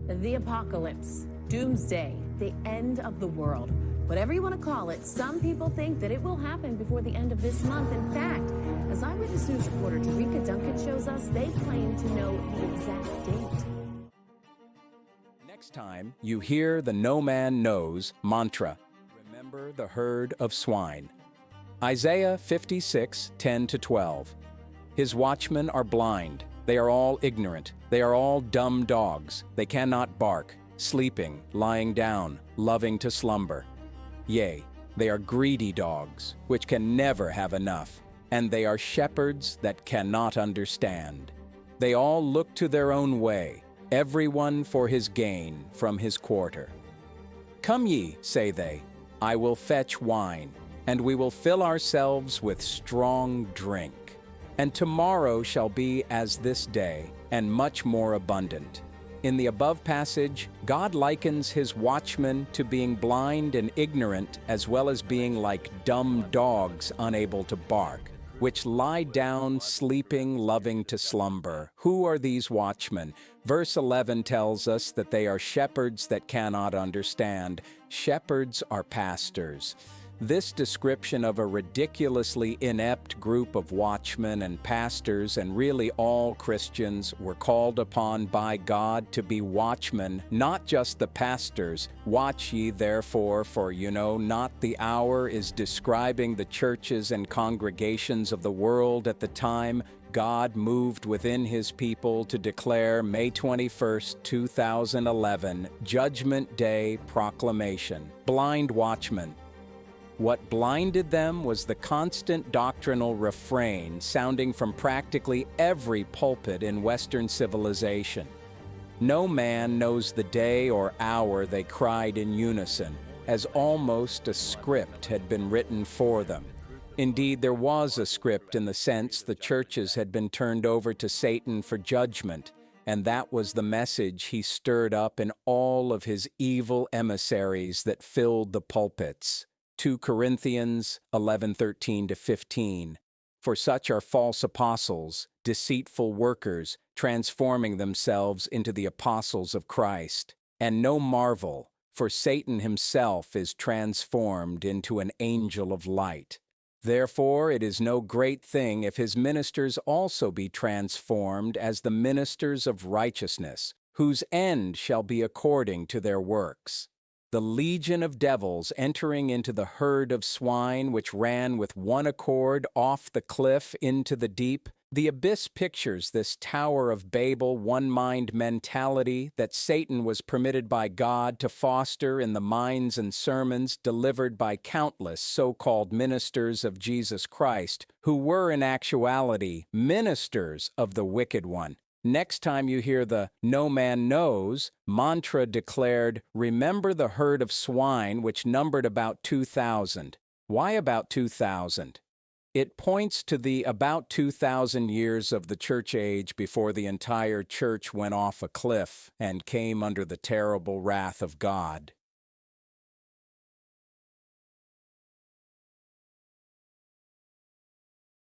The apocalypse, doomsday, the end of the world. Whatever you want to call it, some people think that it will happen before the end of this month. In fact, as Eyewitness News reporter Tarika Duncan shows us, they claim to know the exact date. Next time you hear the "no man knows" mantra, remember the herd of swine. Isaiah 56:10-12. His watchmen are blind. They are all ignorant. They are all dumb dogs. They cannot bark, sleeping, lying down, loving to slumber. Yea, they are greedy dogs, which can never have enough, and they are shepherds that cannot understand. They all look to their own way, everyone for his gain from his quarter. Come ye, say they, I will fetch wine, and we will fill ourselves with strong drink. And tomorrow shall be as this day, and much more abundant. In the above passage, God likens his watchmen to being blind and ignorant, as well as being like dumb dogs unable to bark, which lie down sleeping, loving to slumber. Who are these watchmen? Verse 11 tells us that they are shepherds that cannot understand. Shepherds are pastors. This description of a ridiculously inept group of watchmen and pastors, and really all Christians, were called upon by God to be watchmen, not just the pastors. Watch ye therefore, for you know not the hour, is describing the churches and congregations of the world at the time God moved within his people to declare May 21st, 2011, Judgment Day proclamation. Blind watchmen. What blinded them was the constant doctrinal refrain sounding from practically every pulpit in Western civilization. No man knows the day or hour, they cried in unison, as almost a script had been written for them. Indeed, there was a script in the sense the churches had been turned over to Satan for judgment, and that was the message he stirred up in all of his evil emissaries that filled the pulpits. 2 Corinthians 11:13-15. For such are false apostles, deceitful workers, transforming themselves into the apostles of Christ. And no marvel, for Satan himself is transformed into an angel of light. Therefore it is no great thing if his ministers also be transformed as the ministers of righteousness, whose end shall be according to their works. The legion of devils entering into the herd of swine which ran with one accord off the cliff into the deep. The abyss pictures this Tower of Babel one-mind mentality that Satan was permitted by God to foster in the minds and sermons delivered by countless so-called ministers of Jesus Christ, who were in actuality ministers of the wicked one. Next time you hear the "no man knows" mantra declared, remember the herd of swine which numbered about 2,000. Why about 2,000? It points to the about 2,000 years of the church age before the entire church went off a cliff and came under the terrible wrath of God.